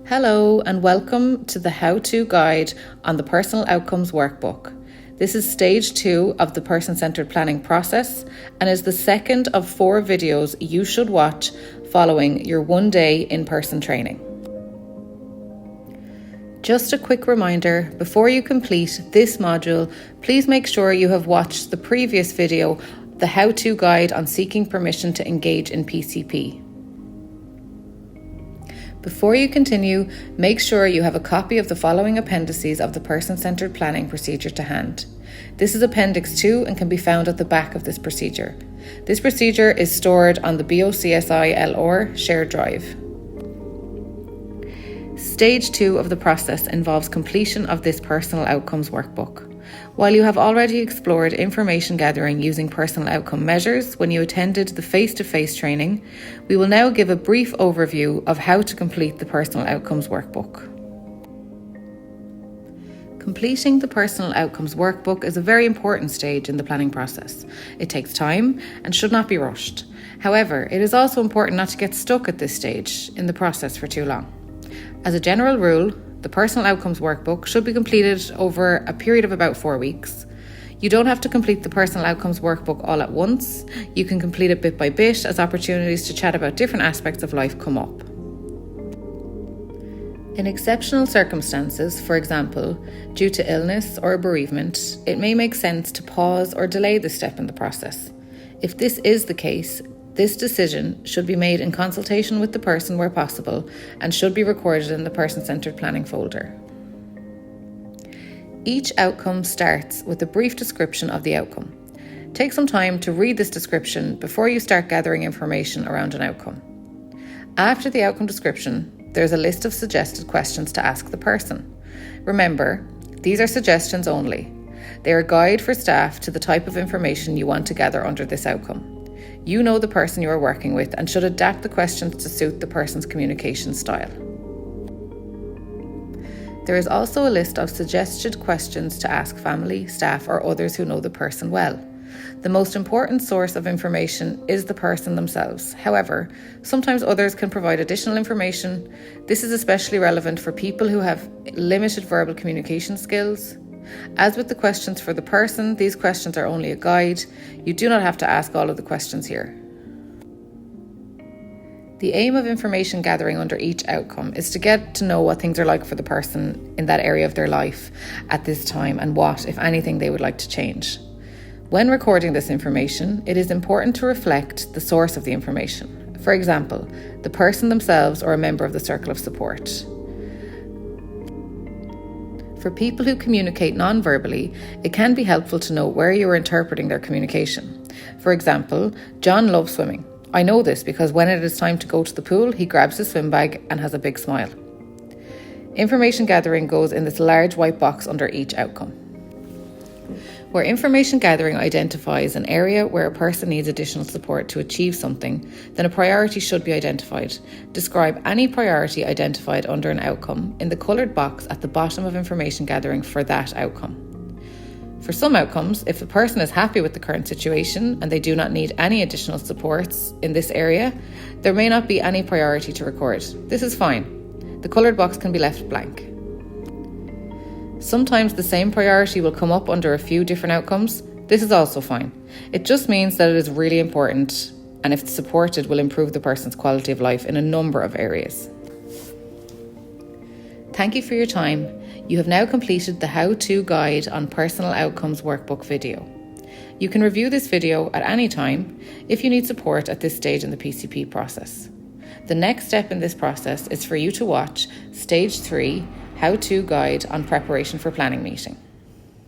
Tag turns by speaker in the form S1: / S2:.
S1: Hello and welcome to the how-to guide on the Personal Outcomes Workbook. This is stage 2 of the person-centered planning process and is the second of 4 videos you should watch following your one-day in-person training. Just a quick reminder, before you complete this module, please make sure you have watched the previous video, the how-to guide on seeking permission to engage in PCP. Before you continue, make sure you have a copy of the following appendices of the person-centered planning procedure to hand. This is Appendix 2 and can be found at the back of this procedure. This procedure is stored on the BOCSI-LR shared drive. Stage 2 of the process involves completion of this Personal Outcomes Workbook. While you have already explored information gathering using personal outcome measures when you attended the face-to-face training, we will now give a brief overview of how to complete the Personal Outcomes Workbook. Completing the Personal Outcomes Workbook is a very important stage in the planning process. It takes time and should not be rushed. However, it is also important not to get stuck at this stage in the process for too long. As a general rule, the Personal Outcomes Workbook should be completed over a period of about 4 weeks. You don't have to complete the Personal Outcomes Workbook all at once. You can complete it bit by bit as opportunities to chat about different aspects of life come up. In exceptional circumstances, for example, due to illness or bereavement, it may make sense to pause or delay this step in the process. If this is the case, this decision should be made in consultation with the person where possible and should be recorded in the person-centered planning folder. Each outcome starts with a brief description of the outcome. Take some time to read this description before you start gathering information around an outcome. After the outcome description, there's a list of suggested questions to ask the person. Remember, these are suggestions only. They are a guide for staff to the type of information you want to gather under this outcome. You know the person you are working with and should adapt the questions to suit the person's communication style. There is also a list of suggested questions to ask family, staff, or others who know the person well. The most important source of information is the person themselves. However, sometimes others can provide additional information. This is especially relevant for people who have limited verbal communication skills. As with the questions for the person, these questions are only a guide. You do not have to ask all of the questions here. The aim of information gathering under each outcome is to get to know what things are like for the person in that area of their life at this time and what, if anything, they would like to change. When recording this information, it is important to reflect the source of the information. For example, the person themselves or a member of the circle of support. For people who communicate non-verbally, it can be helpful to know where you are interpreting their communication. For example, John loves swimming. I know this because when it is time to go to the pool, he grabs his swim bag and has a big smile. Information gathering goes in this large white box under each outcome. Where information gathering identifies an area where a person needs additional support to achieve something, then a priority should be identified. Describe any priority identified under an outcome in the coloured box at the bottom of information gathering for that outcome. For some outcomes, if the person is happy with the current situation and they do not need any additional supports in this area, there may not be any priority to record. This is fine. The coloured box can be left blank. Sometimes the same priority will come up under a few different outcomes. This is also fine. It just means that it is really important and if supported will improve the person's quality of life in a number of areas. Thank you for your time. You have now completed the how-to guide on Personal Outcomes Workbook video. You can review this video at any time if you need support at this stage in the PCP process. The next step in this process is for you to watch Stage 3 How-to Guide on Preparation for Planning Meeting.